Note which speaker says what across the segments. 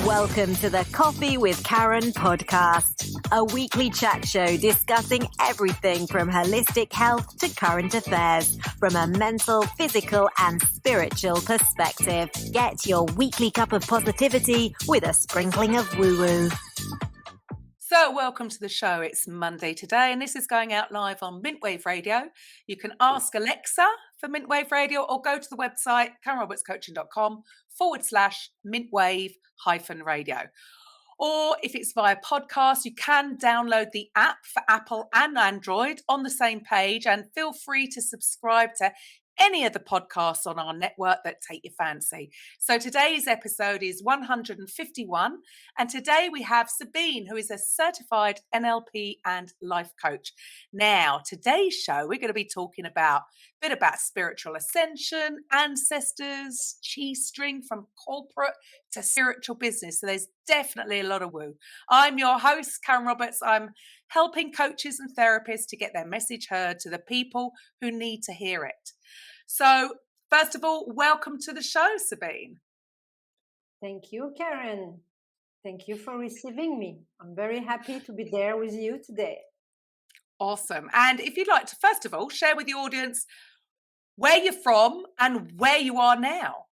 Speaker 1: Welcome to the Coffee with Karen podcast, a weekly chat show discussing everything from holistic health to current affairs from a mental, physical, and spiritual perspective. Get your weekly cup of positivity with a sprinkling of woo-woo.
Speaker 2: So welcome to the show. It's Monday today, and this is going out live on Mintwave Radio. You can ask Alexa for Mintwave Radio or go to the website karenrobertscoaching.com/Mintwave-radio. Or if it's via podcast, you can download the app for Apple and Android on the same page, and feel free to subscribe to any of the podcasts on our network that take your fancy. So today's episode is 151, and today we have Sabine, who is a certified NLP and life coach. Now, today's show, we're going to be talking a bit about spiritual ascension, ancestors, chi string from corporate to spiritual business. So there's definitely a lot of woo. I'm your host, Karen Roberts. I'm helping coaches and therapists to get their message heard to the people who need to hear it. So, first of all, welcome to the show, Sabine.
Speaker 3: Thank you, Karen. Thank you for receiving me. I'm very happy to be there with you today.
Speaker 2: Awesome. And if you'd like to, first of all, share with the audience where you're from and where you are now.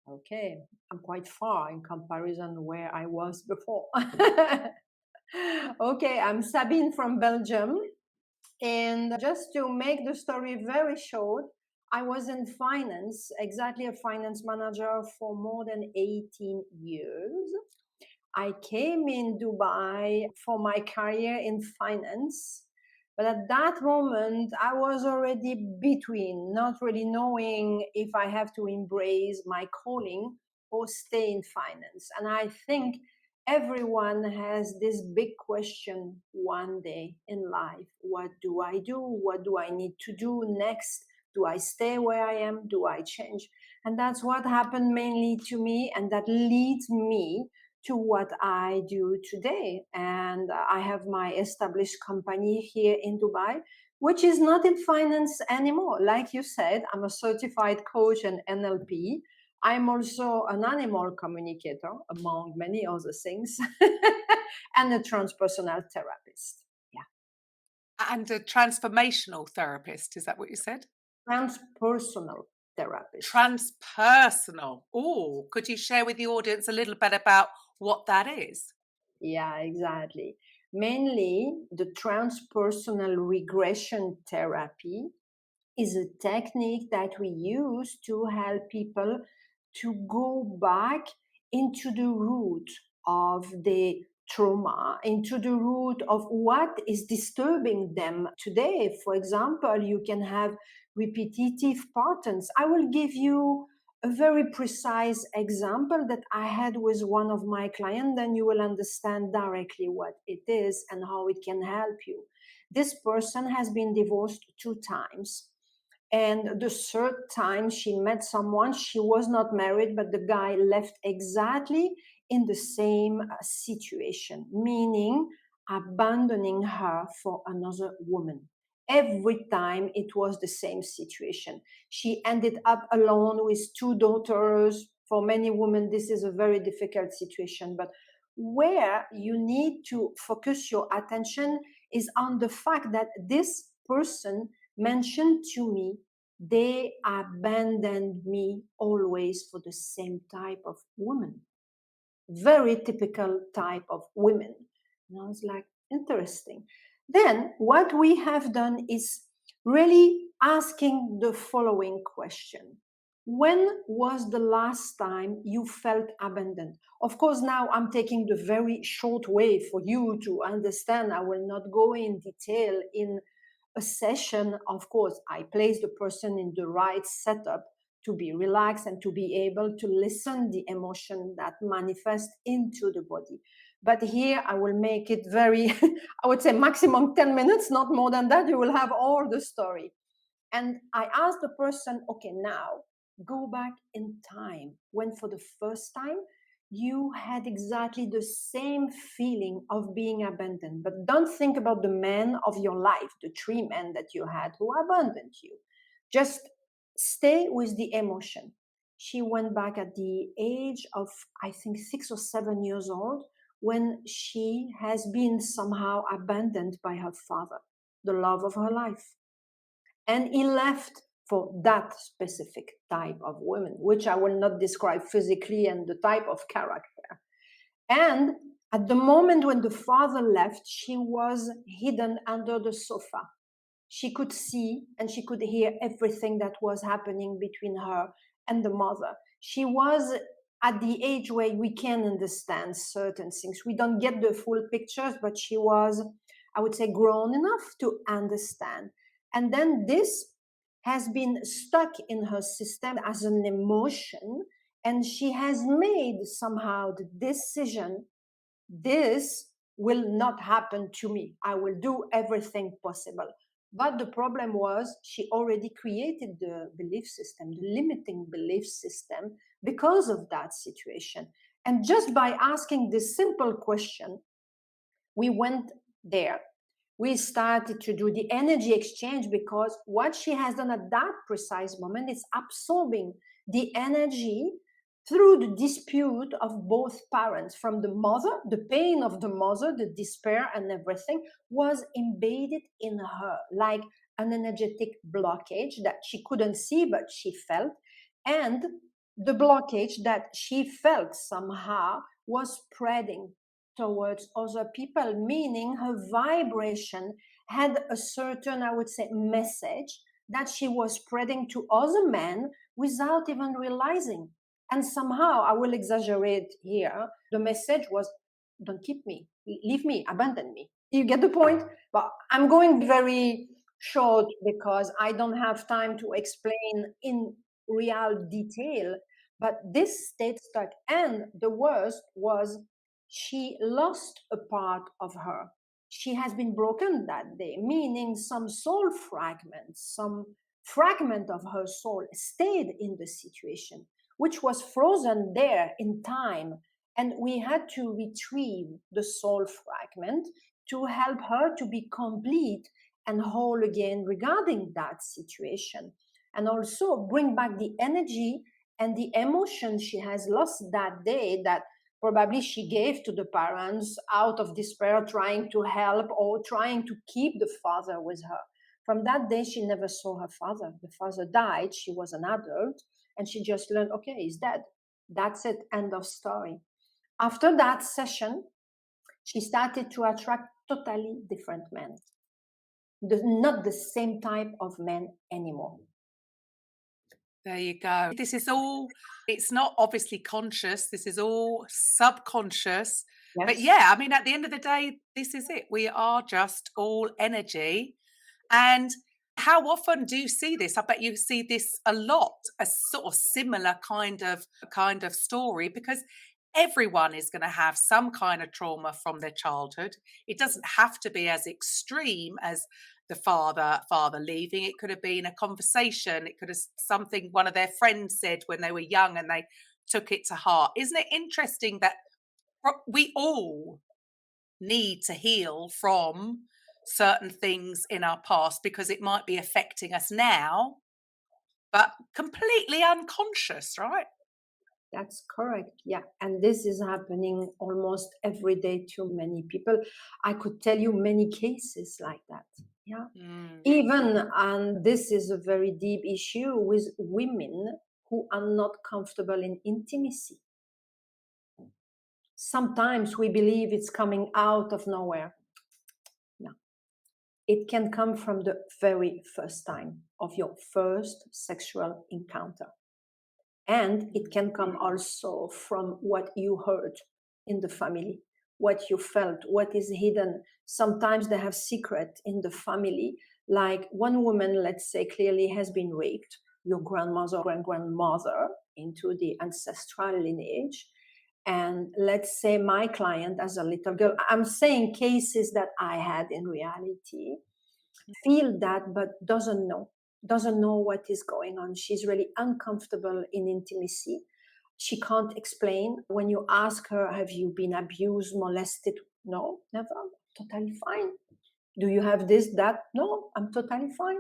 Speaker 3: Okay, I'm quite far in comparison where I was before. Okay, I'm Sabine from Belgium. And just to make the story very short, I was in finance, exactly a finance manager for more than 18 years. I came in Dubai for my career in finance, but at that moment, I was already between, not really knowing if I have to embrace my calling or stay in finance. And I think everyone has this big question one day in life. What do I do? What do I need to do next? Do I stay where I am? Do I change? And that's what happened mainly to me, and that leads me to what I do today. And I have my established company here in Dubai, which is not in finance anymore. Like you said, I'm a certified coach and NLP. I'm also an animal communicator, among many other things, and a transpersonal therapist. Yeah.
Speaker 2: And a transformational therapist, is that what you said?
Speaker 3: Transpersonal therapist.
Speaker 2: Transpersonal. Oh, could you share with the audience a little bit about what that is?
Speaker 3: Yeah, exactly. Mainly, the transpersonal regression therapy is a technique that we use to help people to go back into the root of the trauma, into the root of what is disturbing them today. For example, you can have repetitive patterns. I will give you a very precise example that I had with one of my clients, then you will understand directly what it is and how it can help you. This person has been divorced 2 times. And the third time she met someone, she was not married, but the guy left exactly in the same situation, meaning abandoning her for another woman. Every time it was the same situation. She ended up alone with 2 daughters. For many women, this is a very difficult situation. But where you need to focus your attention is on the fact that this person mentioned to me, they abandoned me always for the same type of woman. Very typical type of women. And I was like, interesting. Then what we have done is really asking the following question. When was the last time you felt abandoned? Of course, now I'm taking the very short way for you to understand. I will not go in detail in a session. Of course, I place the person in the right setup to be relaxed and to be able to listen the emotion that manifests into the body. But here I will make it very, I would say maximum 10 minutes, not more than that. You will have all the story. And I asked the person, okay, now go back in time when for the first time you had exactly the same feeling of being abandoned. But don't think about the men of your life, the 3 men that you had who abandoned you. Just stay with the emotion. she went back at the age of, I think, 6 or 7 years old, when she has been somehow abandoned by her father, the love of her life. And he left for that specific type of woman, which I will not describe physically and the type of character. And at the moment when the father left, she was hidden under the sofa. She could see and she could hear everything that was happening between her and the mother. She was at the age where we can understand certain things. We don't get the full pictures, but she was, I would say, grown enough to understand. And then this has been stuck in her system as an emotion, and she has made somehow the decision, this will not happen to me. I will do everything possible. But the problem was she already created the belief system, the limiting belief system, because of that situation. And just by asking this simple question, we went there. We started to do the energy exchange, because what she has done at that precise moment is absorbing the energy through the dispute of both parents. From the mother, the pain of the mother, the despair and everything was embedded in her, like an energetic blockage that she couldn't see, but she felt. And the blockage that she felt somehow was spreading towards other people, meaning her vibration had a certain, I would say, message that she was spreading to other men without even realizing. And somehow, I will exaggerate here, the message was, don't keep me, leave me, abandon me. You get the point? But I'm going very short because I don't have time to explain in real detail. But this stayed stuck. And the worst was, she lost a part of her. She has been broken that day, meaning some soul fragments, some fragment of her soul stayed in the situation, which was frozen there in time. And we had to retrieve the soul fragment to help her to be complete and whole again regarding that situation. And also bring back the energy and the emotion she has lost that day, that probably she gave to the parents out of despair, trying to help or trying to keep the father with her. From that day, she never saw her father. The father died, she was an adult, and she just learned, okay, he's dead. That's it, end of story. After that session, she started to attract totally different men, not the same type of men anymore.
Speaker 2: There you go. This is all, it's not obviously conscious. This is all subconscious.
Speaker 3: Yes.
Speaker 2: But yeah, I mean, at the end of the day, this is it. We are just all energy. And how often do you see this? I bet you see this a lot, a sort of similar kind of story, because everyone is going to have some kind of trauma from their childhood. It doesn't have to be as extreme as the father leaving. It could have been a conversation. It could have something one of their friends said when they were young and they took it to heart. Isn't it interesting that we all need to heal from certain things in our past, because it might be affecting us now, but completely unconscious, right?
Speaker 3: That's correct. Yeah. And this is happening almost every day to many people. I could tell you many cases like that. Yeah. Even, and this is a very deep issue, with women who are not comfortable in intimacy. Sometimes we believe it's coming out of nowhere. No. It can come from the very first time of your first sexual encounter. And it can come also from what you heard in the family, what you felt, what is hidden. Sometimes they have secret in the family. Like one woman, let's say, clearly has been raped, your grandmother, grandmother, into the ancestral lineage. And let's say my client as a little girl, I'm saying cases that I had in reality, feel that but doesn't know what is going on. She's really uncomfortable in intimacy. She can't explain. When you ask her, have you been abused, molested? No, never. Totally fine. Do you have this, that? No, I'm totally fine.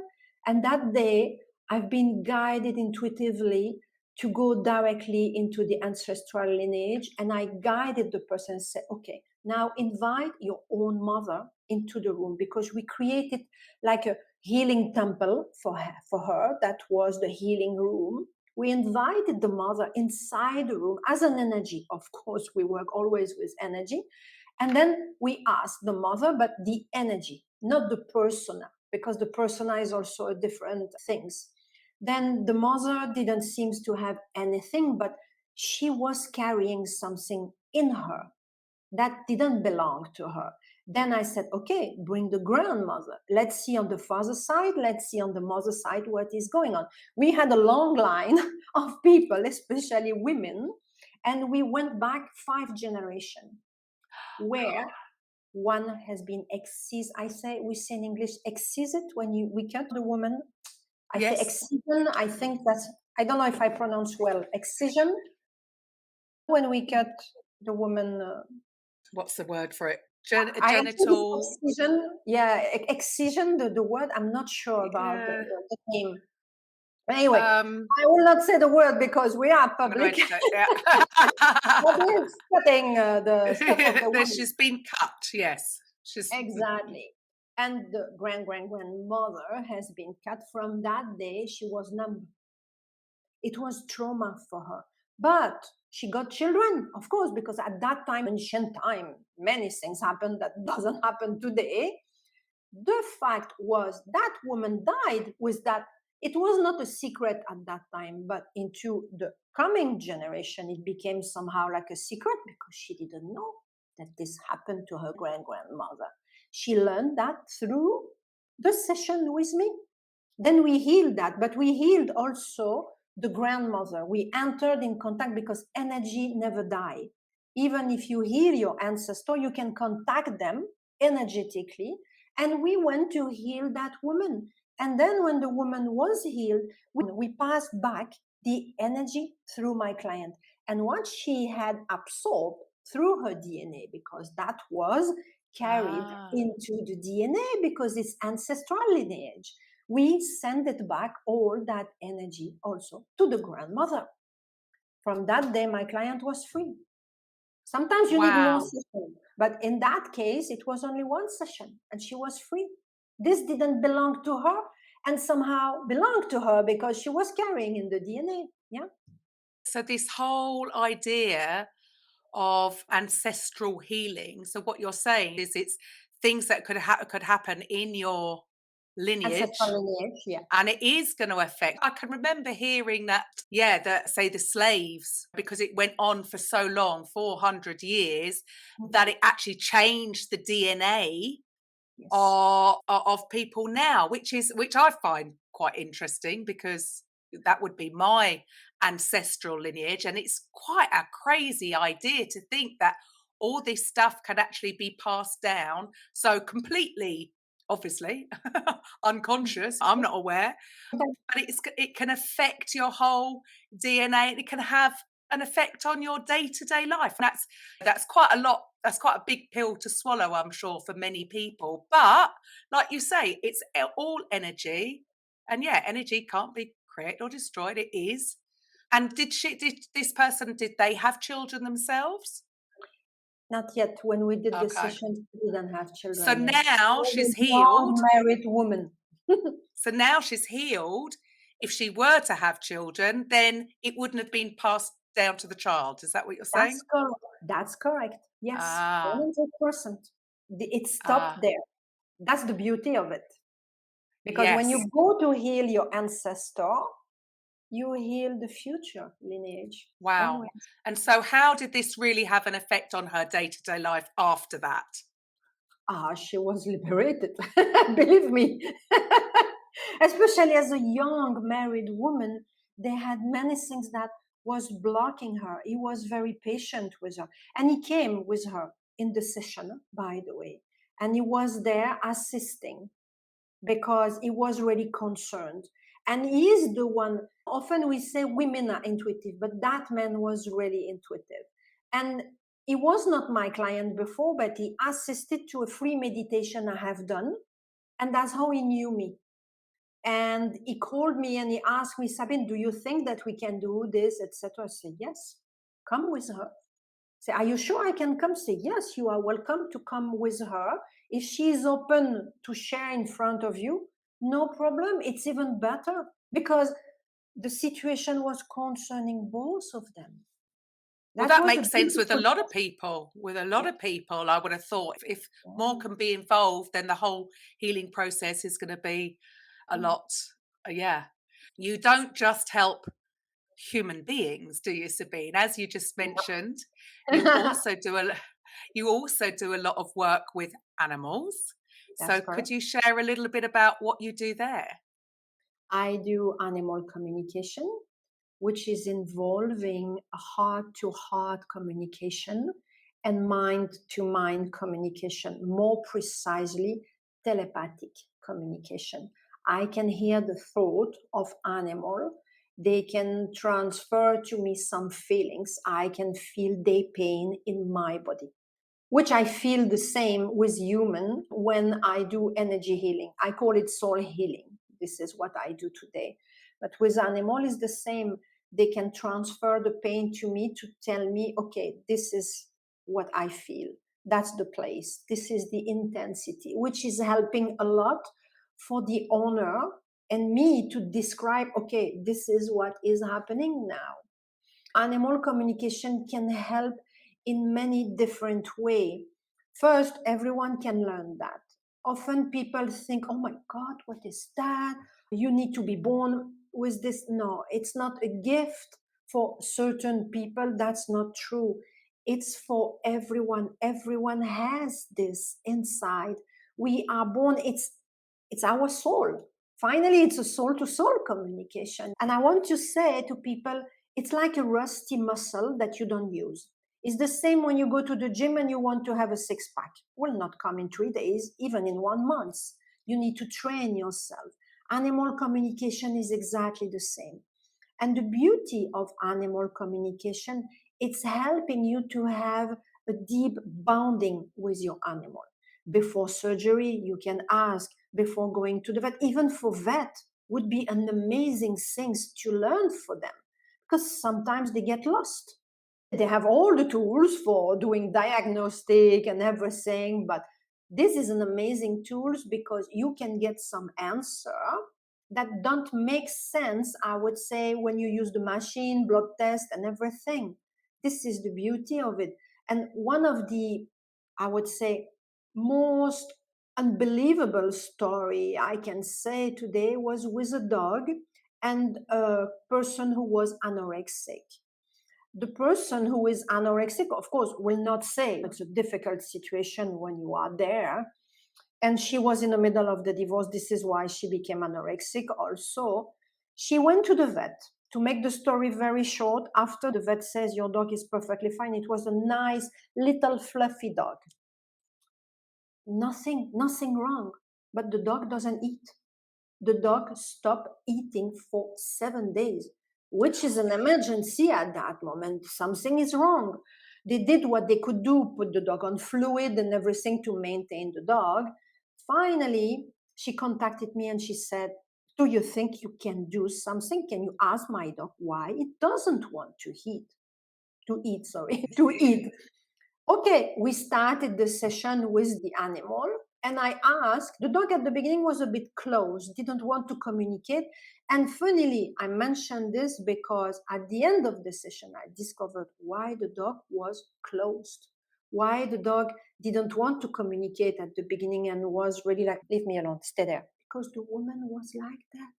Speaker 3: And that day, I've been guided intuitively to go directly into the ancestral lineage. And I guided the person and said, okay, now invite your own mother into the room, because we created like a healing temple for her. That was the healing room. We invited the mother inside the room as an energy. Of course, we work always with energy. And then we asked the mother, but the energy, not the persona, because the persona is also a different things. Then the mother didn't seem to have anything, but she was carrying something in her that didn't belong to her. Then I said, okay, bring the grandmother. Let's see on the father side, let's see on the mother side what is going on. We had a long line of people, especially women, and we went back 5 generations where one has been excised. We say in English, excised, when we cut the woman. I say excision. I think that's, I don't know if I pronounce well, excision. When we cut the woman.
Speaker 2: What's the word for it?
Speaker 3: I
Speaker 2: Genital.
Speaker 3: excision. Yeah, excision, the word. I'm not sure about the name. Anyway, I will not say the word because we are public. What is cutting the stuff of the woman?
Speaker 2: She's been cut, yes.
Speaker 3: Exactly. And the grandmother has been cut. From that day. She was numb. It was trauma for her. But she got children, of course, because at that time, ancient time, many things happened that doesn't happen today. The fact was that woman died with that. It was not a secret at that time, but into the coming generation, it became somehow like a secret because she didn't know that this happened to her grandmother. She learned that through the session with me. Then we healed that, but we healed also the grandmother. We entered in contact because energy never dies. Even if you heal your ancestor, you can contact them energetically. And we went to heal that woman. And then when the woman was healed, we passed back the energy through my client. And what she had absorbed through her DNA, because that was carried into the DNA because it's ancestral lineage. We send it back, all that energy also to the grandmother. From that day, my client was free. Sometimes you need more sessions, but in that case, it was only 1 session and she was free. This didn't belong to her and somehow belonged to her because she was carrying in the DNA. Yeah.
Speaker 2: So this whole idea of ancestral healing. So what you're saying is it's things that could happen in your lineage,
Speaker 3: yeah.
Speaker 2: and it is going to affect. I can remember hearing that, that say the slaves, because it went on for so long, 400 years, that it actually changed the DNA of people now, which I find quite interesting, because that would be my ancestral lineage, and it's quite a crazy idea to think that all this stuff can actually be passed down so completely, obviously unconscious. I'm not aware, but it can affect your whole DNA, and it can have an effect on your day-to-day life. And that's quite a lot. That's quite a big pill to swallow, I'm sure, for many people. But like you say, it's all energy, and energy can't be created or destroyed. It is. And did this person, did they have children themselves?
Speaker 3: Not yet. When we did the session, she didn't have children.
Speaker 2: So now she's healed.
Speaker 3: Married woman.
Speaker 2: So now she's healed. If she were to have children, then it wouldn't have been passed down to the child. Is that what you're saying?
Speaker 3: That's correct. Yes, 100%. It stopped there. That's the beauty of it. Because when you go to heal your ancestor, you heal the future lineage.
Speaker 2: Wow.
Speaker 3: Always.
Speaker 2: And so how did this really have an effect on her day-to-day life after that?
Speaker 3: She was liberated. Believe me. Especially as a young married woman, they had many things that was blocking her. He was very patient with her. And he came with her in the session, by the way. And he was there assisting because he was really concerned. And he is the one, often we say women are intuitive, but that man was really intuitive. And he was not my client before, but he assisted to a free meditation I have done. And that's how he knew me. And he called me and he asked me, Sabine, do you think that we can do this, etc.? I said, yes, come with her. Say, are you sure I can come? Say, yes, you are welcome to come with her. If she is open to share in front of you, no problem. It's even better because the situation was concerning both of them.
Speaker 2: Well, that makes sense with a lot of people. With a lot of people, I would have thought if more can be involved, then the whole healing process is going to be a lot. Yeah. You don't just help human beings, do you, Sabine? As you just mentioned, you also do a lot of work with animals. So could you share a little bit about what you do there?
Speaker 3: I do animal communication, which is involving heart-to-heart communication and mind-to-mind communication, more precisely telepathic communication. I can hear the thought of animal. They can transfer to me some feelings. I can feel their pain in my body, which I feel the same with human when I do energy healing. I call it soul healing. This is what I do today. But with animal is the same. They can transfer the pain to me to tell me, okay, this is what I feel. That's the place. This is the intensity, which is helping a lot for the owner and me to describe, okay, this is what is happening now. Animal communication can help in many different ways. First, everyone can learn that. Often people think, oh my God, what is that? You need to be born with this. No, it's not a gift for certain people. That's not true. It's for everyone. Everyone has this inside. We are born, it's our soul. Finally, it's a soul to soul communication. And I want to say to people, it's like a rusty muscle that you don't use. It's the same when you go to the gym and you want to have a six pack. Will not come in 3 days, even in 1 month. You need to train yourself. Animal communication is exactly the same. And the beauty of animal communication, it's helping you to have a deep bonding with your animal. Before surgery, you can ask, before going to the vet, even for vet, would be an amazing things to learn for them because sometimes they get lost. They have all the tools for doing diagnostic and everything, but this is an amazing tools because you can get some answer that don't make sense, I would say, when you use the machine, blood test and everything. This is the beauty of it. And one of the, I would say, most unbelievable story I can say today was with a dog and a person who was anorexic. The person who is anorexic, of course, will not say it's a difficult situation when you are there. And she was in the middle of the divorce. This is why she became anorexic also. She went to the vet. To make the story very short, after the vet says your dog is perfectly fine, it was a nice little fluffy dog. Nothing wrong, but the dog doesn't eat. The dog stopped eating for 7 days, which is an emergency at that moment. Something is wrong. They did what they could do, put the dog on fluid and everything to maintain the dog. Finally, she contacted me and she said, do you think you can do something? Can you ask my dog why it doesn't want to eat? To eat. Okay, we started the session with the animal. And I asked, the dog at the beginning was a bit closed, didn't want to communicate. And funnily, I mentioned this because at the end of the session, I discovered why the dog was closed, why the dog didn't want to communicate at the beginning and was really like, leave me alone, stay there. Because the woman was like that.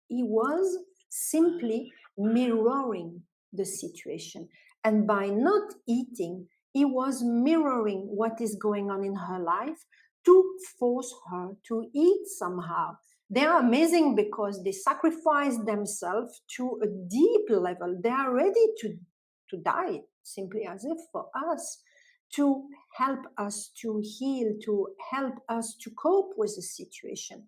Speaker 3: He was simply mirroring the situation. And by not eating, he was mirroring what is going on in her life to force her to eat somehow. They are amazing because they sacrifice themselves to a deep level. They are ready to die, simply as if for us, to help us to heal, to help us to cope with the situation.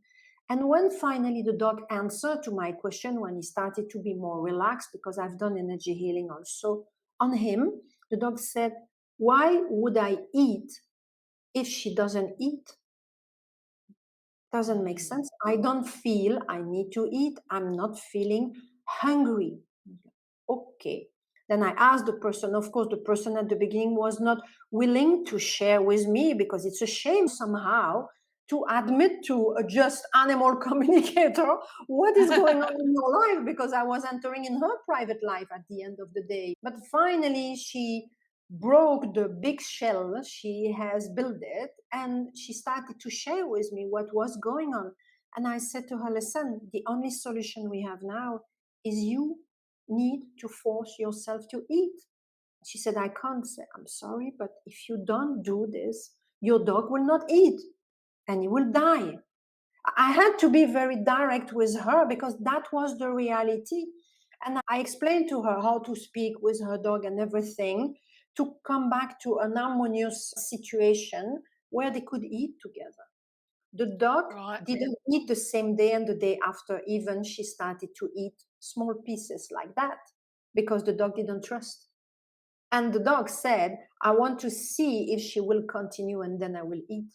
Speaker 3: And when finally the dog answered to my question, when he started to be more relaxed, because I've done energy healing also on him, the dog said, why would I eat if she doesn't eat? Doesn't make sense. I don't feel I need to eat. I'm not feeling hungry. Okay. Then I asked the person. Of course, the person at the beginning was not willing to share with me because it's a shame somehow to admit to a just animal communicator what is going on in your life, because I was entering in her private life at the end of the day. But finally, she broke the big shell she has built it, and she started to share with me what was going on. And I said to her, listen, the only solution we have now is you need to force yourself to eat. She said, I can't. Say, I'm sorry, but if you don't do this, your dog will not eat and he will die. I had to be very direct with her because that was the reality. And I explained to her how to speak with her dog and everything to come back to an harmonious situation where they could eat together. The dog didn't eat the same day and the day after, even she started to eat small pieces like that because the dog didn't trust. And the dog said, I want to see if she will continue and then I will eat.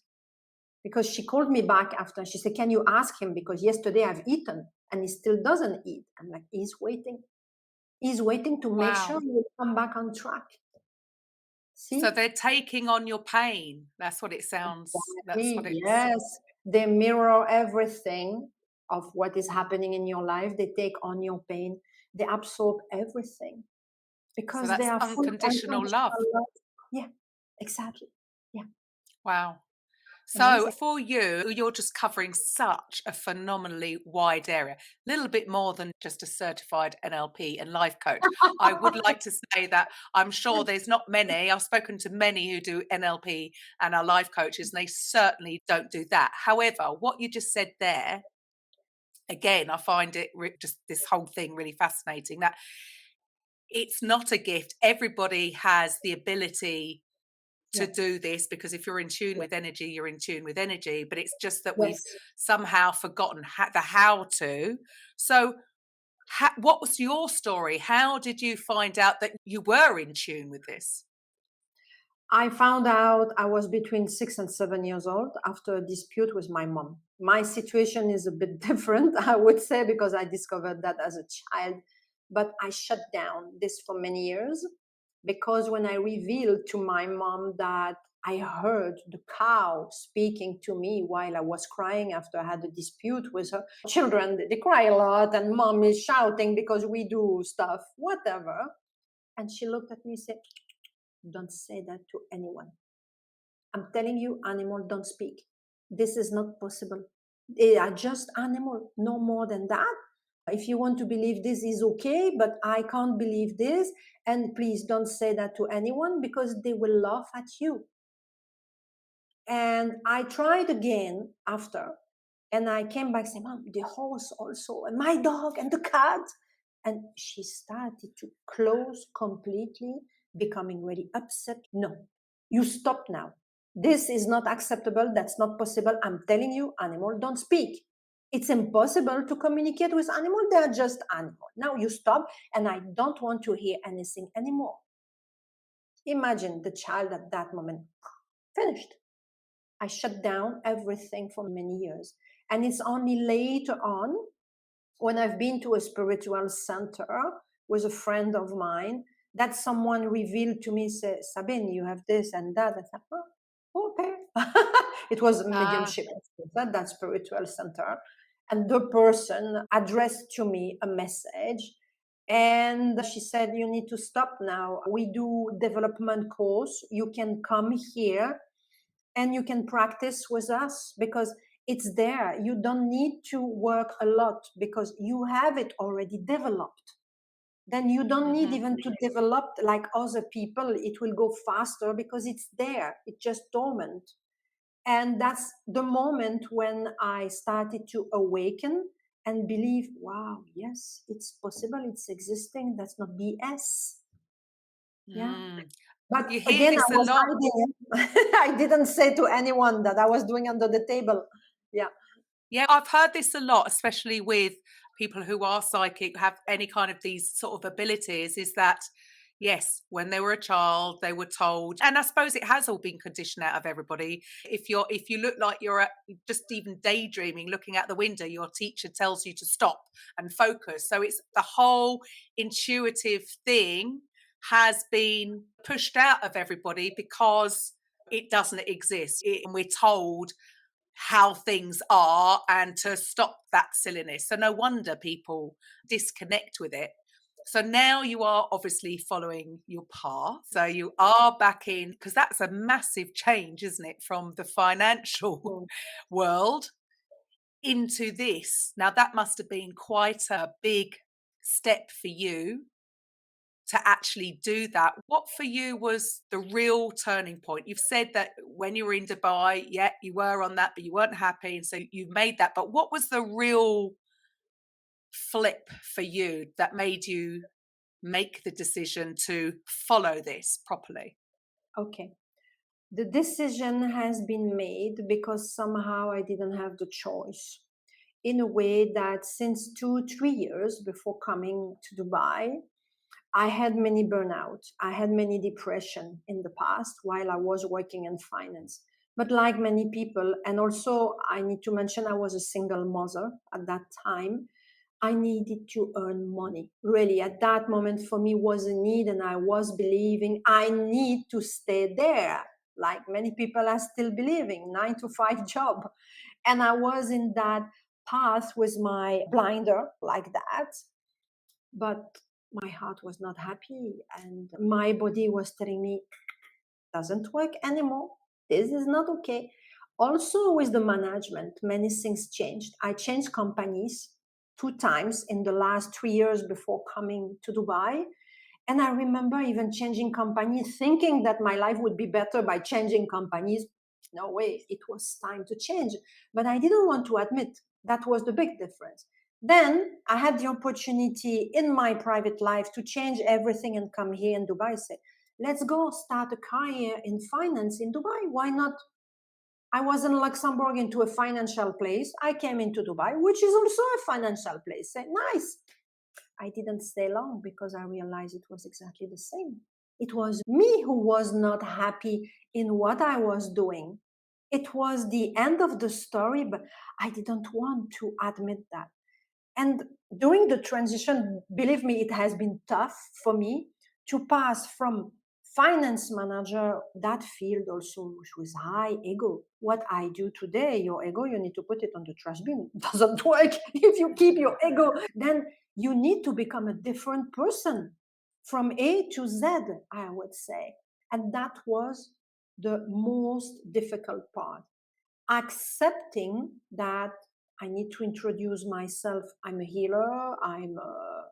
Speaker 3: Because she called me back after. She said, can you ask him? Because yesterday I've eaten and he still doesn't eat. I'm like, he's waiting. He's waiting to make sure he will come back on track. See?
Speaker 2: So they're taking on your pain. That's what it sounds. That's what it's.
Speaker 3: Yes, they mirror everything of what is happening in your life. They take on your pain. They absorb everything because
Speaker 2: So
Speaker 3: they
Speaker 2: that's
Speaker 3: are full
Speaker 2: unconditional love.
Speaker 3: Yeah, exactly. Yeah.
Speaker 2: Wow. So
Speaker 3: Amazing.
Speaker 2: for you, you're just covering such a phenomenally wide area, a little bit more than just a certified NLP and life coach. I would like to say that I'm sure there's not many. I've spoken to many who do NLP and are life coaches, and they certainly don't do that. However, what you just said there, again, I find it just this whole thing really fascinating, that it's not a gift. Everybody has the ability to do this, because if you're in tune with energy, you're in tune with energy, but it's just that we've somehow forgotten the how to. So what was your story? How did you find out that you were in tune with this?
Speaker 3: I found out I was between 6 and 7 years old after a dispute with my mom. My situation is a bit different, I would say, because I discovered that as a child, but I shut down this for many years. Because when I revealed to my mom that I heard the cow speaking to me while I was crying after I had a dispute with her. Children, they cry a lot and mom is shouting because we do stuff, whatever. And she looked at me and said, don't say that to anyone. I'm telling you, animals don't speak. This is not possible. They are just animals, no more than that. If you want to believe this is okay, but I can't believe this, and please don't say that to anyone because they will laugh at you. And I tried again after, and I came back saying, Mom, the horse also, and my dog, and the cat. And she started to close completely, becoming really upset. No, you stop now. This is not acceptable. That's not possible. I'm telling you, animals don't speak. It's impossible to communicate with animals. They are just animals. Now you stop, and I don't want to hear anything anymore. Imagine the child at that moment. Finished. I shut down everything for many years. And it's only later on, when I've been to a spiritual center with a friend of mine, that someone revealed to me, say, Sabine, you have this and that. I said, oh, okay. It was mediumship at that spiritual center. And the person addressed to me a message. And she said, you need to stop now. We do development course. You can come here and you can practice with us because it's there. You don't need to work a lot because you have it already developed. Then you don't need even to develop like other people. It will go faster because it's there. It's just dormant. And that's the moment when I started to awaken and believe, wow, yes, it's possible. It's existing. That's not BS. Yeah. But
Speaker 2: you hear
Speaker 3: again,
Speaker 2: this
Speaker 3: I
Speaker 2: a
Speaker 3: was
Speaker 2: lot.
Speaker 3: hiding. I didn't say to anyone that I was doing under the table. Yeah.
Speaker 2: Yeah, I've heard this a lot, especially with people who are psychic, have any kind of these sort of abilities, is that Yes, when they were a child, they were told, and I suppose it has all been conditioned out of everybody. If you look like you're just even daydreaming, looking out the window, your teacher tells you to stop and focus. So it's the whole intuitive thing has been pushed out of everybody because it doesn't exist. And we're told how things are and to stop that silliness. So no wonder people disconnect with it. So now you are obviously following your path. So you are back in, because that's a massive change, isn't it, from the financial world into this. Now that must have been quite a big step for you to actually do that. What for you was the real turning point? You've said that when you were in Dubai, yeah, you were on that, but you weren't happy. And so you made that. But what was the real flip for you that made you make the decision to follow this properly?
Speaker 3: Okay. The decision has been made because somehow I didn't have the choice. In a way that since 2, 3 years before coming to Dubai, I had many burnout. I had many depression in the past while I was working in finance. But like many people, and also I need to mention I was a single mother at that time. I needed to earn money. Really, at that moment for me was a need, and I was believing I need to stay there. Like many people are still believing 9 to 5 job. And I was in that path with my blinder like that. But my heart was not happy, and my body was telling me doesn't work anymore, this is not okay. Also with the management many things changed. I changed companies 2 times in the last 3 years before coming to Dubai. And I remember even changing companies, thinking that my life would be better by changing companies. No way, it was time to change. But I didn't want to admit that was the big difference. Then I had the opportunity in my private life to change everything and come here in Dubai. Say, let's go start a career in finance in Dubai. Why not? I was in Luxembourg into a financial place. I came into Dubai, which is also a financial place. Say, nice. I didn't stay long because I realized it was exactly the same. It was me who was not happy in what I was doing. It was the end of the story, but I didn't want to admit that. And during the transition, believe me, it has been tough for me to pass from finance manager, that field also with high ego. What I do today, your ego, you need to put it on the trash bin. It doesn't work if you keep your ego. Then you need to become a different person from A to Z, I would say. And that was the most difficult part. Accepting that I need to introduce myself. I'm a healer. I'm an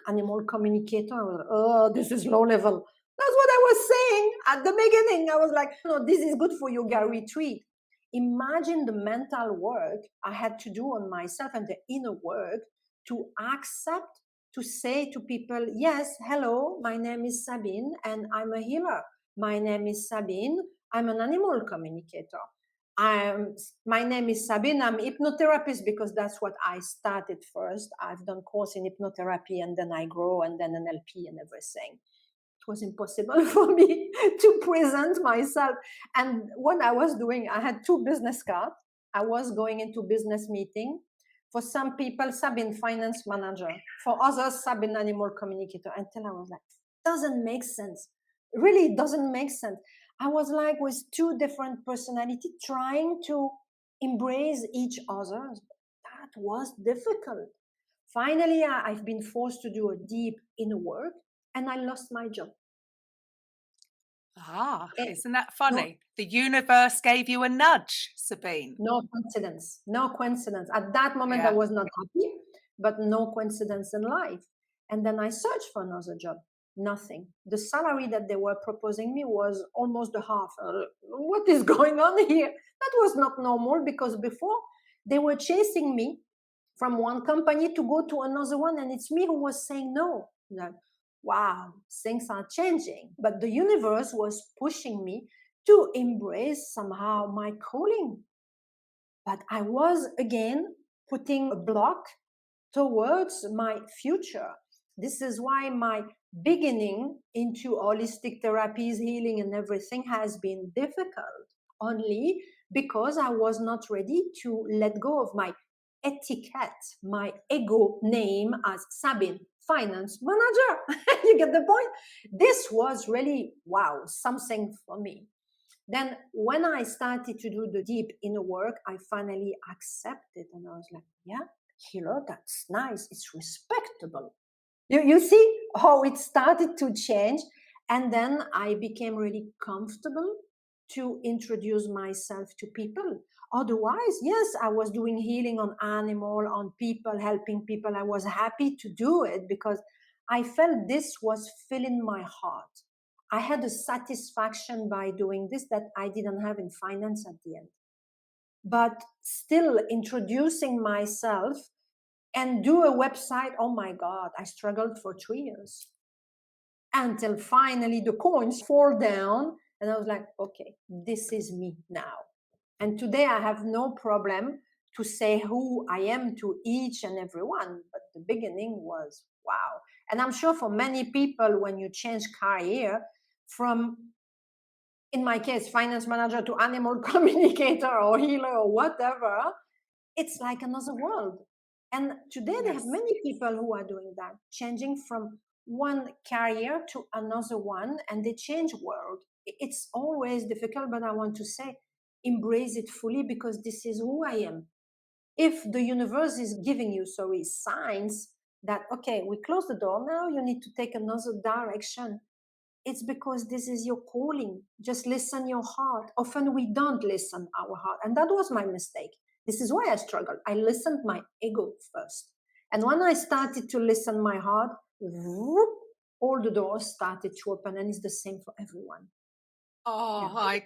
Speaker 3: animal communicator. I was like, oh, this is low level. That's what I was saying at the beginning. I was like, no, this is good for yoga retreat. Imagine the mental work I had to do on myself and the inner work to accept, to say to people, yes, hello, my name is Sabine and I'm a healer. My name is Sabine. I'm an animal communicator. My name is Sabine. I'm hypnotherapist because that's what I started first. I've done course in hypnotherapy and then I grow and then NLP and everything. It was impossible for me to present myself. And when I was doing, I had 2 business cards. I was going into business meeting. For some people, Sabine finance manager. For others, Sabine animal communicator. Until I was like, doesn't make sense. Really, it doesn't make sense. I was like with 2 different personalities trying to embrace each other. That was difficult. Finally, I've been forced to do a deep inner work and I lost my job.
Speaker 2: Isn't that
Speaker 3: No,
Speaker 2: funny? The universe gave you a nudge, Sabine.
Speaker 3: no coincidence. No coincidence. At that moment, I
Speaker 2: Yeah.
Speaker 3: was not happy, but no coincidence in life. And then I searched for another job. Nothing. The salary that they were proposing me was almost the half. What is going on here? That was not normal because before they were chasing me from one company to go to another one, and it's me who was saying no. That, wow, things are changing. But the universe was pushing me to embrace somehow my calling. But I was again putting a block towards my future. This is why my beginning into holistic therapies, healing, and everything has been difficult only because I was not ready to let go of my etiquette, my ego name as Sabine, finance manager. You get the point? This was really, wow, something for me. Then when I started to do the deep inner work, I finally accepted and I was like, yeah, healer, that's nice. It's respectable. You see how it started to change. And then I became really comfortable to introduce myself to people. Otherwise, yes, I was doing healing on animal, on people, helping people. I was happy to do it because I felt this was filling my heart. I had a satisfaction by doing this that I didn't have in finance at the end. But still introducing myself and do a website, oh my God, I struggled for 3 years until finally the coins fall down. And I was like, okay, this is me now. And today I have no problem to say who I am to each and every one. But the beginning was wow. And I'm sure for many people, when you change career from, in my case, finance manager to animal communicator or healer or whatever, it's like another world. And today they have many people who are doing that, changing from one career to another one, and they change world. It's always difficult, but I want to say, embrace it fully because this is who I am. If the universe is giving you, signs that, okay, we close the door now, you need to take another direction, it's because this is your calling. Just listen your heart. Often we don't listen our heart. And that was my mistake. This is why I struggled. I listened my ego first. And when I started to listen my heart, whoop, all the doors started to open. And it's the same for everyone.
Speaker 2: Oh,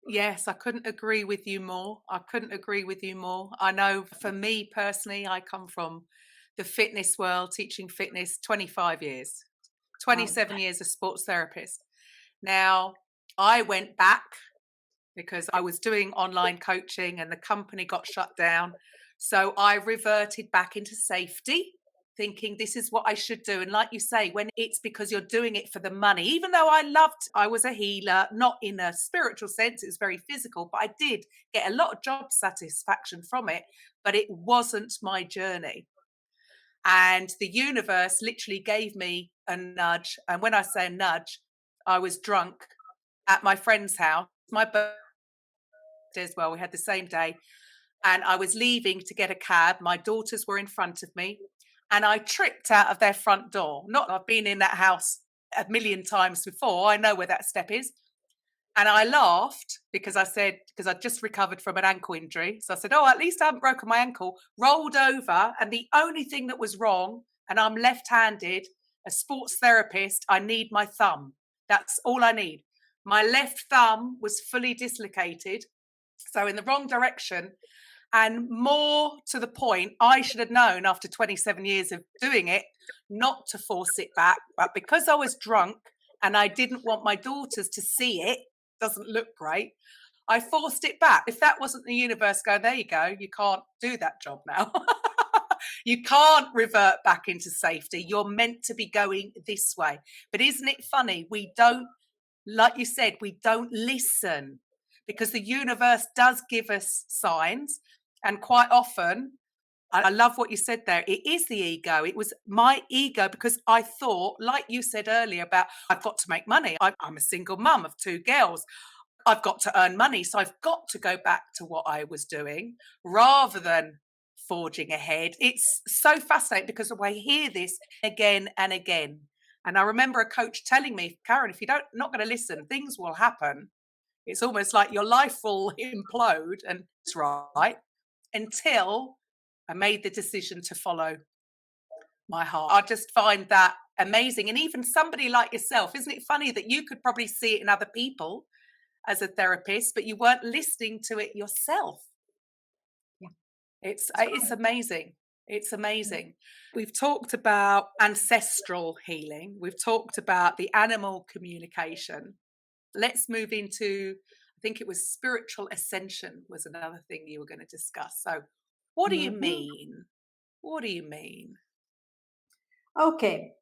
Speaker 2: yes, I couldn't agree with you more. I couldn't agree with you more. I know for me personally, I come from the fitness world, teaching fitness 25 years, 27 years as sports therapist. Now, I went back because I was doing online coaching and the company got shut down. So I reverted back into safety, thinking this is what I should do. And like you say, when it's because you're doing it for the money, even though I was a healer, not in a spiritual sense, it was very physical, but I did get a lot of job satisfaction from it, but it wasn't my journey. And the universe literally gave me a nudge. And when I say a nudge, I was drunk at my friend's house, my birthday as well. We had the same day. And I was leaving to get a cab. My daughters were in front of me. And I tripped out of their front door. Not I've been in that house a million times before. I know where that step is. And I laughed because I'd just recovered from an ankle injury. So I said, oh, at least I haven't broken my ankle. Rolled over. And the only thing that was wrong, and I'm left-handed, a sports therapist, I need my thumb. That's all I need. My left thumb was fully dislocated. So in the wrong direction. And more to the point, I should have known after 27 years of doing it not to force it back. But because I was drunk and I didn't want my daughters to see it, doesn't look great, I forced it back. If that wasn't the universe going, there you go, you can't do that job now. You can't revert back into safety. You're meant to be going this way. But isn't it funny? We don't, like you said, we don't listen because the universe does give us signs. And quite often, I love what you said there. It is the ego. It was my ego because I thought, like you said earlier, about I've got to make money. I'm a single mum of 2 girls. I've got to earn money. So I've got to go back to what I was doing rather than forging ahead. It's so fascinating because I hear this again and again. And I remember a coach telling me, Karen, if you're not going to listen, things will happen. It's almost like your life will implode. And it's right. Until I made the decision to follow my heart. I just find that amazing. And even somebody like yourself, isn't it funny that you could probably see it in other people as a therapist, but you weren't listening to it yourself?
Speaker 3: Yeah.
Speaker 2: It's amazing. It's amazing. We've talked about ancestral healing. We've talked about the animal communication. Let's move into, I think it was spiritual ascension was another thing you were going to discuss. So what do you mean? What do you mean?
Speaker 3: Okay.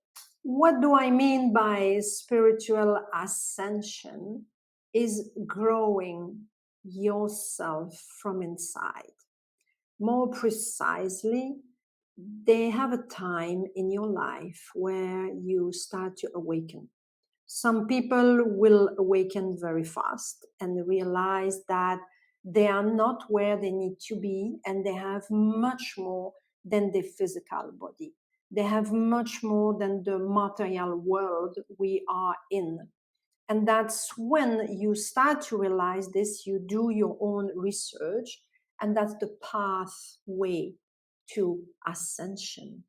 Speaker 3: What do I mean by spiritual ascension? Is growing yourself from inside. More precisely, they have a time in your life where you start to awaken. Some people will awaken very fast and realize that they are not where they need to be, and they have much more than the physical body. They have much more than the material world we are in. And that's when you start to realize this, you do your own research, and that's the pathway to ascension.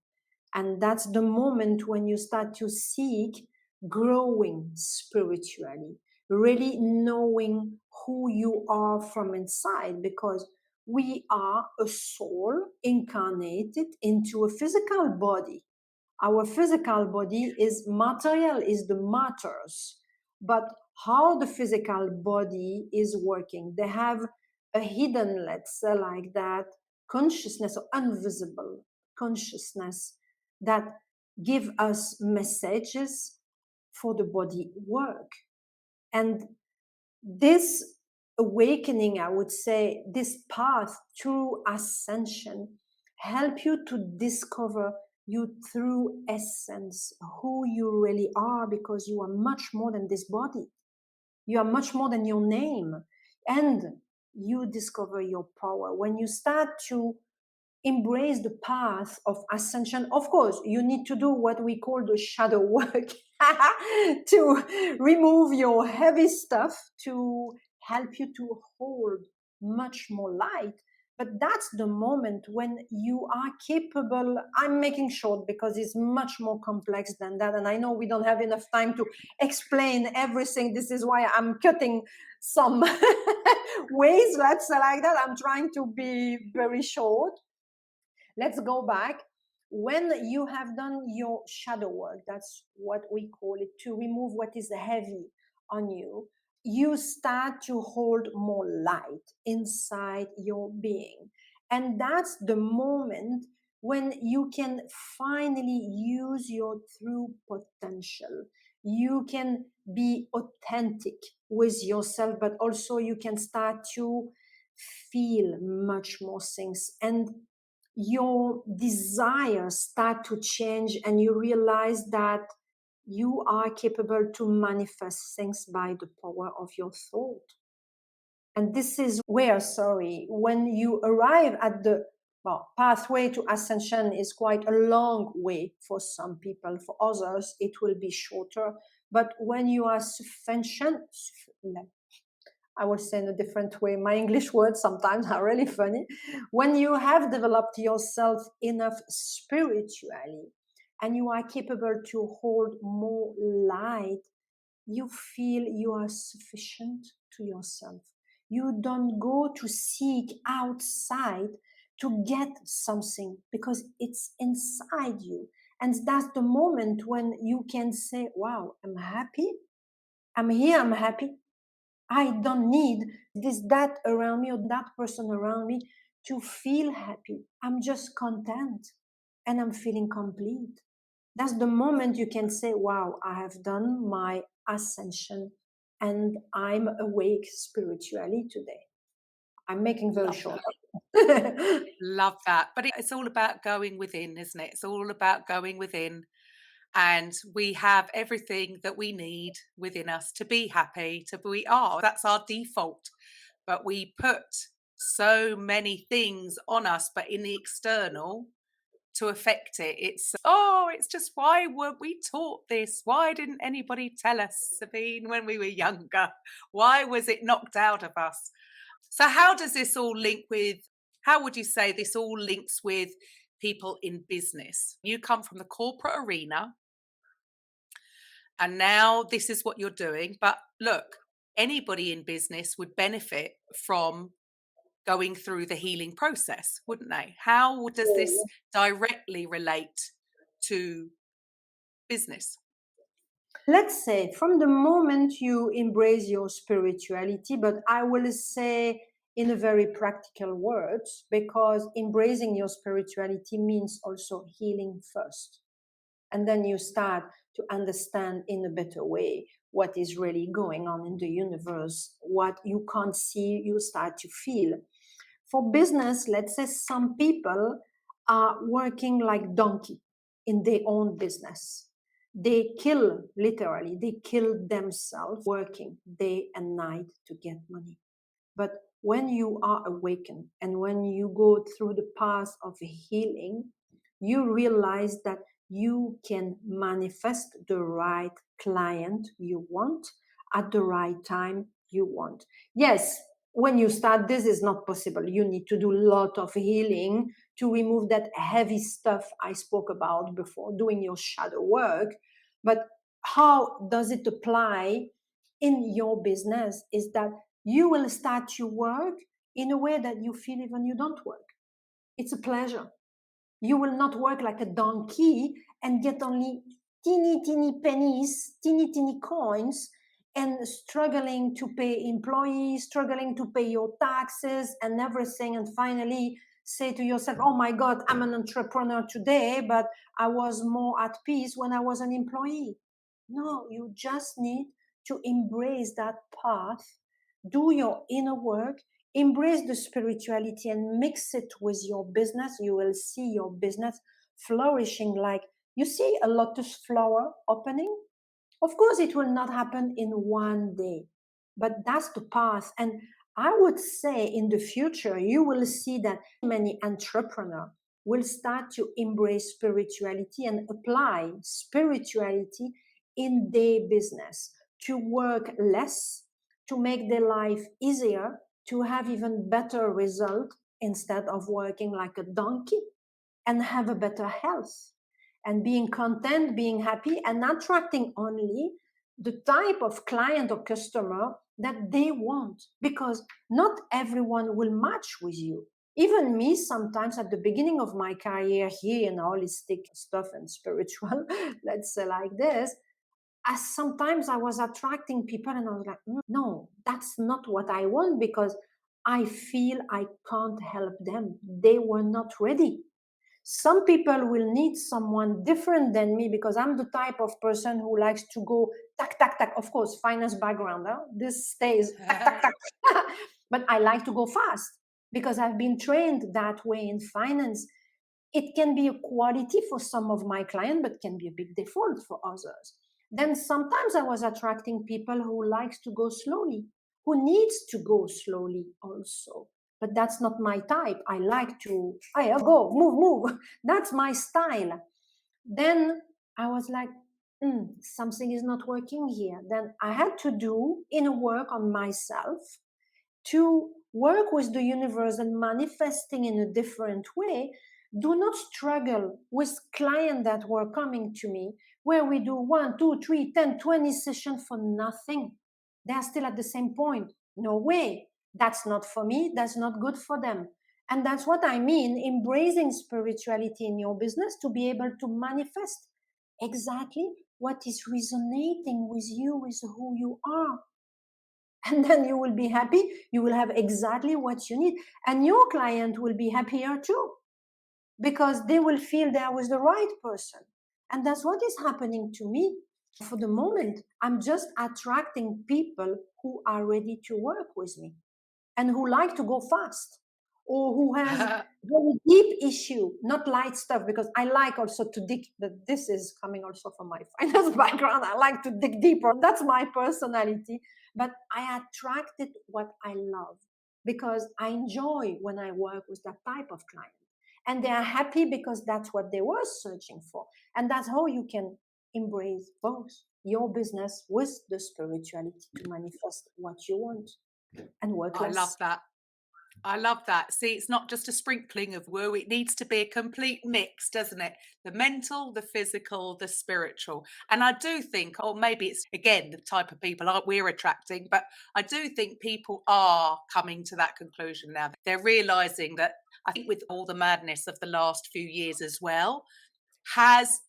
Speaker 3: And that's the moment when you start to seek growing spiritually, really knowing who you are from inside, because we are a soul incarnated into a physical body. Our physical body is material, is the matters, but how the physical body is working, they have a hidden, let's say like that, consciousness or invisible consciousness that give us messages for the body work. And this awakening, I would say, this path through ascension, help you to discover you through essence, who you really are, because you are much more than this body. You are much more than your name. And you discover your power. When you start to embrace the path of ascension, of course, you need to do what we call the shadow work to remove your heavy stuff, to help you to hold much more light. But that's the moment when you are capable. I'm making short because it's much more complex than that. And I know we don't have enough time to explain everything. This is why I'm cutting some ways, let's say like that. I'm trying to be very short. Let's go back. When you have done your shadow work, that's what we call it, to remove what is heavy on you, you start to hold more light inside your being. And that's the moment when you can finally use your true potential. You can be authentic with yourself, but also you can start to feel much more things, and your desires start to change, and you realize that you are capable to manifest things by the power of your thought. And this is where, when you arrive at the pathway to ascension is quite a long way for some people. For others, it will be shorter. But when you are sufficient, I will say in a different way. My English words sometimes are really funny. When you have developed yourself enough spiritually and you are capable to hold more light, you feel you are sufficient to yourself. You don't go to seek outside to get something, because it's inside you. And that's the moment when you can say, wow, I'm happy. I'm here, I'm happy. I don't need this, that around me, or that person around me to feel happy. I'm just content and I'm feeling complete. That's the moment you can say, wow, I have done my ascension and I'm awake spiritually today. I'm making very short.
Speaker 2: Love that. But it's all about going within, isn't it? It's all about going within. And we have everything that we need within us to be happy, that's our default. But we put so many things on us, but in the external, to affect it. It's just, why weren't we taught this? Why didn't anybody tell us, Sabine, when we were younger? Why was it knocked out of us? So how does this all link with, how would you say this all links with people in business? You come from the corporate arena, and now this is what you're doing. But look, anybody in business would benefit from going through the healing process, wouldn't they? How does this directly relate to business?
Speaker 3: Let's say from the moment you embrace your spirituality, but I will say in a very practical words, because embracing your spirituality means also healing first. And then you start to understand in a better way what is really going on in the universe. What you can't see, you start to feel. For business, let's say some people are working like donkey in their own business. They kill, literally, they kill themselves working day and night to get money. But when you are awakened and when you go through the path of healing, you realize that you can manifest the right client you want at the right time you want. Yes, when you start, this is not possible. You need to do a lot of healing to remove that heavy stuff I spoke about before, doing your shadow work. But how does it apply in your business is that you will start your work in a way that you feel even you don't work. It's a pleasure. You will not work like a donkey and get only teeny pennies, teeny coins, and struggling to pay employees, struggling to pay your taxes and everything. And finally say to yourself, oh my God, I'm an entrepreneur today, but I was more at peace when I was an employee. No, you just need to embrace that path, do your inner work, embrace the spirituality and mix it with your business. You will see your business flourishing like you see a lotus flower opening. Of course, it will not happen in one day, but that's the path. And I would say in the future, you will see that many entrepreneurs will start to embrace spirituality and apply spirituality in their business to work less, to make their life easier, to have even better result instead of working like a donkey, and have a better health and being content, being happy, and attracting only the type of client or customer that they want, because not everyone will match with you. Even me, sometimes at the beginning of my career here in holistic stuff and spiritual, let's say like this, as sometimes I was attracting people and I was like, no, that's not what I want, because I feel I can't help them. They were not ready. Some people will need someone different than me because I'm the type of person who likes to go tack, tack, tack. Of course, finance background, huh? This stays tack, tack, tack. But I like to go fast because I've been trained that way in finance. It can be a quality for some of my clients, but can be a big default for others. Then sometimes I was attracting people who likes to go slowly, who needs to go slowly also. But that's not my type. I like to, go, move. That's my style. Then I was like, something is not working here. Then I had to do inner work on myself to work with the universe and manifesting in a different way. Do not struggle with clients that were coming to me where we do 1, 2, 3, 10, 20 sessions for nothing. They're still at the same point. No way. That's not for me. That's not good for them. And that's what I mean, embracing spirituality in your business to be able to manifest exactly what is resonating with you, with who you are. And then you will be happy. You will have exactly what you need. And your client will be happier too, because they will feel they are with the right person. And that's what is happening to me. For the moment, I'm just attracting people who are ready to work with me and who like to go fast, or who has very deep issue, not light stuff, because I like also to dig, but this is coming also from my finance background. I like to dig deeper. That's my personality. But I attracted what I love because I enjoy when I work with that type of client. And they are happy because that's what they were searching for. And that's how you can embrace both your business with the spirituality to manifest what you want and work less.
Speaker 2: I love that. I love that. See, it's not just a sprinkling of woo. It needs to be a complete mix, doesn't it? The mental, the physical, the spiritual. And I do think, or maybe it's, again, the type of people we're attracting, but I do think people are coming to that conclusion now. They're realizing that, I think with all the madness of the last few years as well, has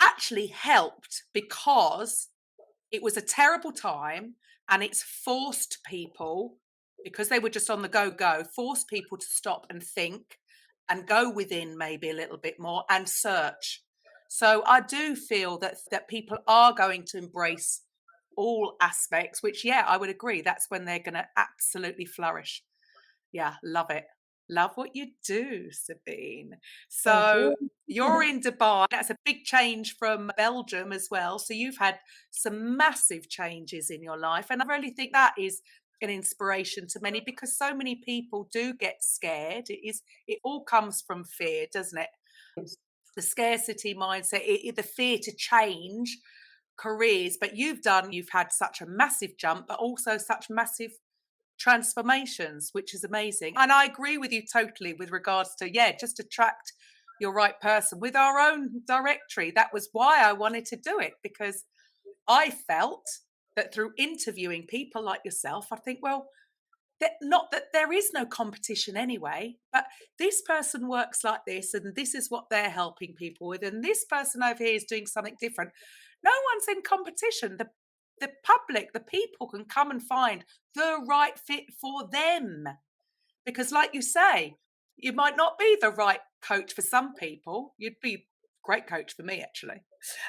Speaker 2: actually helped, because it was a terrible time and it's forced people, because they were just on the go, force people to stop and think and go within maybe a little bit more and search. So I do feel that people are going to embrace all aspects, which, yeah, I would agree. That's when they're going to absolutely flourish. Yeah, love it. Love what you do, Sabine.
Speaker 3: Thank
Speaker 2: So
Speaker 3: you.
Speaker 2: you're in Dubai. That's a big change from Belgium as well. So you've had some massive changes in your life. And I really think that is an inspiration to many, because so many people do get scared. It all comes from fear, doesn't it?
Speaker 3: Yes.
Speaker 2: The scarcity mindset, the fear to change careers. But you've had such a massive jump, but also such massive transformations, which is amazing. And I agree with you totally with regards to, yeah, just attract your right person with our own directory. That was why I wanted to do it, because I felt that through interviewing people like yourself, I think, well, that not that there is no competition anyway, but this person works like this and this is what they're helping people with, and this person over here is doing something different. No one's in competition. The public, the people can come and find the right fit for them, because like you say, you might not be the right coach for some people. You'd be a great coach for me, actually.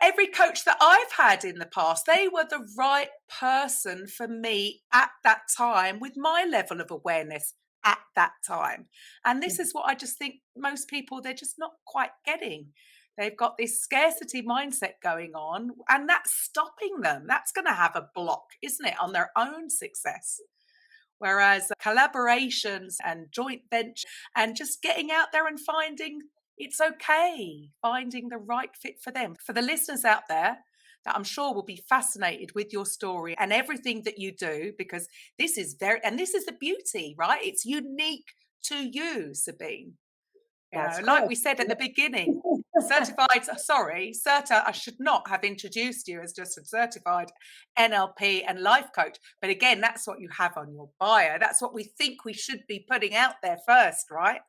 Speaker 2: Every coach that I've had in the past, they were the right person for me at that time with my level of awareness at that time. And this is what I just think most people, they're just not quite getting. They've got this scarcity mindset going on, and that's stopping them. That's going to have a block, isn't it, on their own success? Whereas collaborations and joint venture and just getting out there and finding it's okay, finding the right fit for them. For the listeners out there that I'm sure will be fascinated with your story and everything that you do, because this is this is the beauty, right? It's unique to you, Sabine.
Speaker 3: That's
Speaker 2: Like
Speaker 3: correct.
Speaker 2: we said at the beginning, I should not have introduced you as just a certified NLP and life coach. But again, that's what you have on your bio. That's what we think we should be putting out there first, right?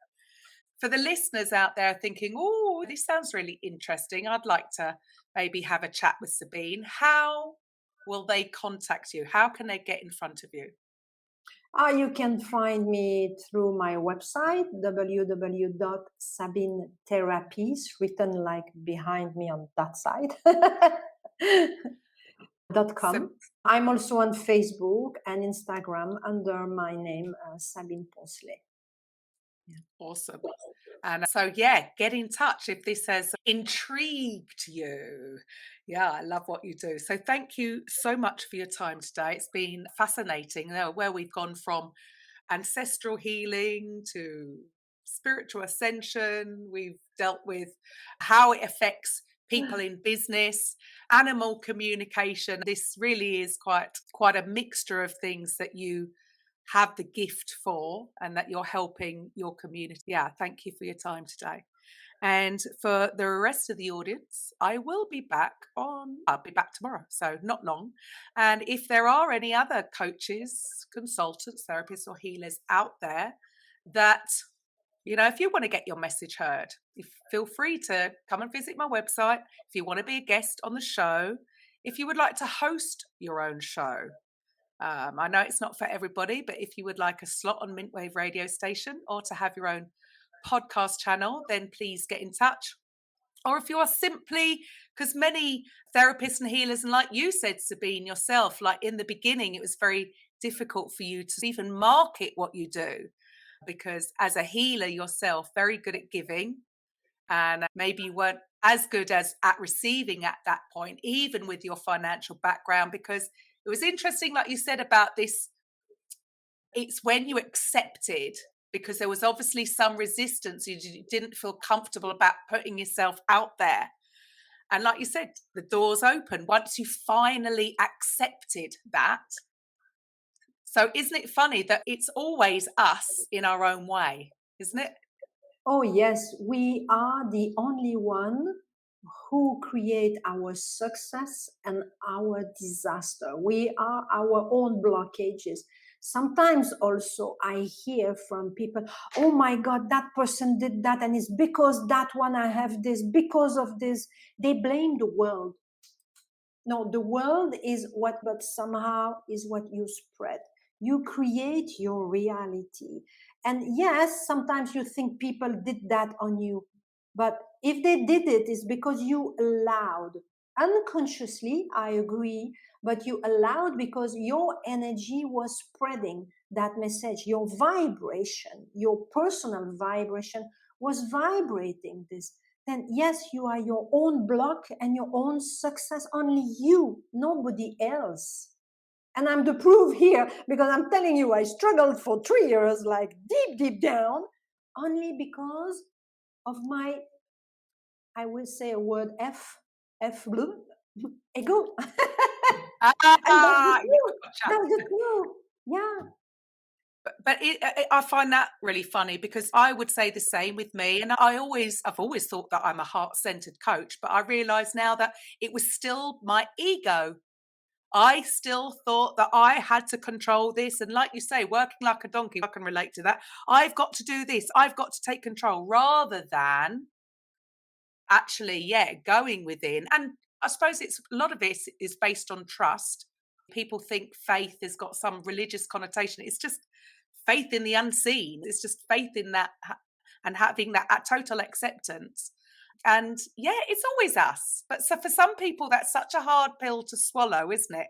Speaker 2: For the listeners out there thinking, oh, this sounds really interesting, I'd like to maybe have a chat with Sabine. How will they contact you? How can they get in front of you?
Speaker 3: You can find me through my website, www.sabinetherapies, written like behind me on that side, .com. I'm also on Facebook and Instagram under my name, Sabine Poncelet.
Speaker 2: Awesome. And so, yeah, get in touch if this has intrigued you. Yeah, I love what you do. So, thank you so much for your time today. It's been fascinating where we've gone from ancestral healing to spiritual ascension. We've dealt with how it affects people in business, animal communication. This really is quite a mixture of things that you have the gift for and that you're helping your community. Yeah, thank you for your time today. And for the rest of the audience, I'll be back tomorrow, so not long. And if there are any other coaches, consultants, therapists, or healers out there that, if you want to get your message heard, feel free to come and visit my website. If you want to be a guest on the show, if you would like to host your own show, I know it's not for everybody, but if you would like a slot on Mintwave radio station or to have your own podcast channel, then please get in touch. Or if you are simply, because many therapists and healers, and like you said, Sabine, yourself, like in the beginning, it was very difficult for you to even market what you do, because as a healer yourself, very good at giving, and maybe you weren't as good as at receiving at that point, even with your financial background, because it was interesting, like you said about this, it's when you accepted, because there was obviously some resistance, you didn't feel comfortable about putting yourself out there. And like you said, the doors open once you finally accepted that. So isn't it funny that it's always us in our own way, isn't it?
Speaker 3: Oh, yes, we are the only one who create our success and our disaster. We are our own blockages. Sometimes also I hear from people, oh my God, that person did that, and it's because that one I have this, because of this. They blame the world. No, the world is what, but somehow is what you spread. You create your reality. And yes, sometimes you think people did that on you, but If they did it, it's because you allowed. Unconsciously, I agree, but you allowed because your energy was spreading that message. Your vibration, your personal vibration was vibrating this. Then yes, you are your own block and your own success. Only you, nobody else. And I'm the proof here because I'm telling you, I struggled for 3 years, like deep down, only because of my, I will say a word, blue, ego. And that's the
Speaker 2: Yeah,
Speaker 3: truth.
Speaker 2: gotcha.
Speaker 3: That's the truth. Yeah.
Speaker 2: But I find that really funny because I would say the same with me. And I've always thought that I'm a heart-centered coach, but I realize now that it was still my ego. I still thought that I had to control this. And like you say, working like a donkey, I can relate to that. I've got to do this. I've got to take control rather than actually, going within. And I suppose it's a lot of this is based on trust. People think faith has got some religious connotation. It's just faith in the unseen. It's just faith in that and having that total acceptance. And it's always us. But so for some people, that's such a hard pill to swallow, isn't it?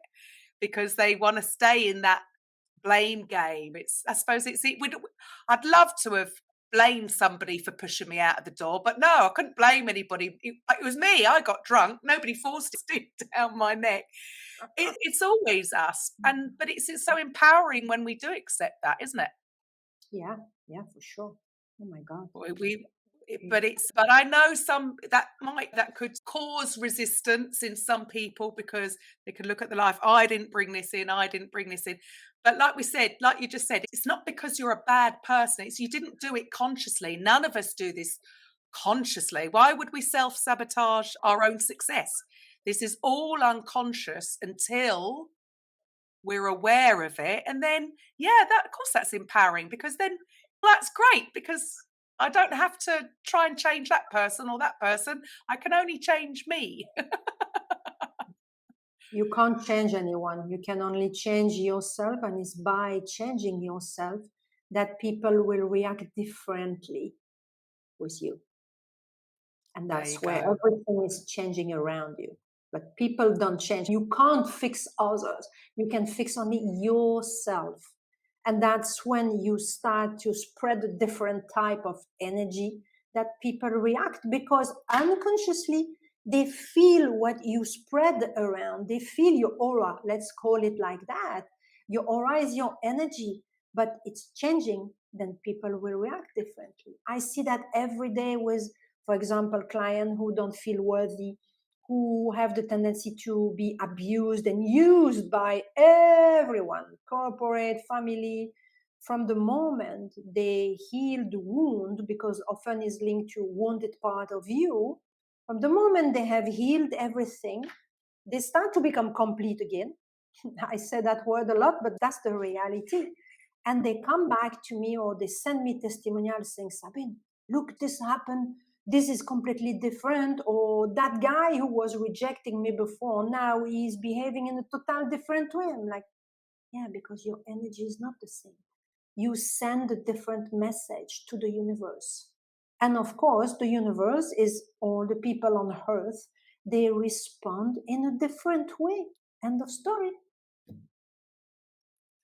Speaker 2: Because they want to stay in that blame game. I'd love to have blamed somebody for pushing me out of the door, but no, I couldn't blame anybody. It was me. I got drunk. Nobody forced it down my neck. It's always us. But it's so empowering when we do accept that, isn't it?
Speaker 3: Yeah, for sure. Oh my God.
Speaker 2: But I know some that could cause resistance in some people because they can look at the life. I didn't bring this in. But like we said, like you just said, it's not because you're a bad person. It's you didn't do it consciously. None of us do this consciously. Why would we self-sabotage our own success? This is all unconscious until we're aware of it. And then, of course that's empowering because then that's great because I don't have to try and change that person or that person. I can only change me.
Speaker 3: You can't change anyone. You can only change yourself. And it's by changing yourself that people will react differently with you. And that's where everything is changing around you. But people don't change. You can't fix others. You can fix only yourself. And that's when you start to spread a different type of energy that people react because unconsciously they feel what you spread around. They feel your aura. Let's call it like that. Your aura is your energy, but it's changing. Then people will react differently. I see that every day with, for example, clients who don't feel worthy, who have the tendency to be abused and used by everyone, corporate, family. From the moment they heal the wound, because often is linked to wounded part of you, from the moment they have healed everything, they start to become complete again. I say that word a lot, but that's the reality. And they come back to me or they send me testimonials saying, Sabine, look, this happened. This is completely different. Or that guy who was rejecting me before, now he's behaving in a total different way. I'm like, yeah, because your energy is not the same. You send a different message to the universe. And of course, the universe is all the people on earth, they respond in a different way. End of story.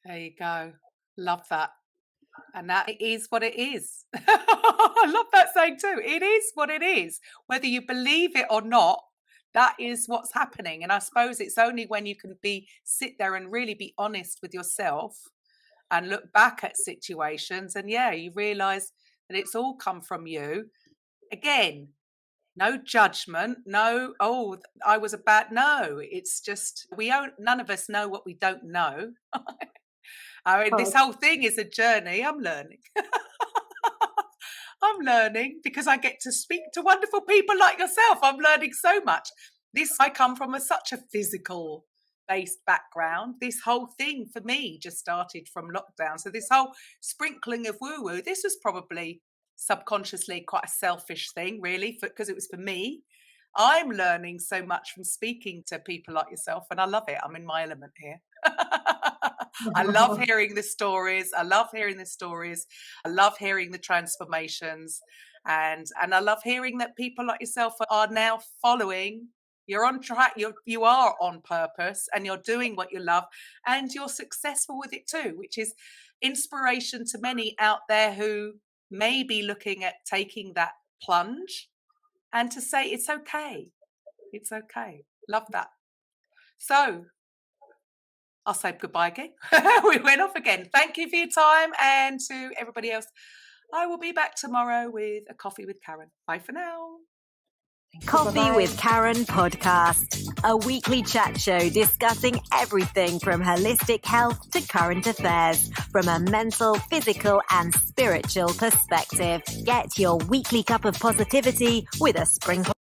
Speaker 2: There you go. Love that. And that is what it is. I love that saying too. It is what it is. Whether you believe it or not, that is what's happening. And I suppose it's only when you can sit there and really be honest with yourself and look back at situations and you realize that it's all come from you. Again, no judgment, no, I was a bad, no, it's just, none of us know what we don't know. I mean, this whole thing is a journey. I'm learning. I'm learning because I get to speak to wonderful people like yourself. I'm learning so much. I come from such a physical based background. This whole thing for me just started from lockdown. So this whole sprinkling of woo-woo, this was probably subconsciously quite a selfish thing, really, because it was for me. I'm learning so much from speaking to people like yourself, and I love it. I'm in my element here. I love hearing the stories. I love hearing the transformations. And I love hearing that people like yourself are now following. You're on track. You are on purpose, and you're doing what you love, and you're successful with it too, which is inspiration to many out there who may be looking at taking that plunge, and to say it's okay. It's okay. Love that. So I'll say goodbye again. We went off again. Thank you for your time, and to everybody else, I will be back tomorrow with a coffee with Karen. Bye for now.
Speaker 1: Coffee with Karen podcast, a weekly chat show discussing everything from holistic health to current affairs from a mental, physical and spiritual perspective. Get your weekly cup of positivity with a sprinkle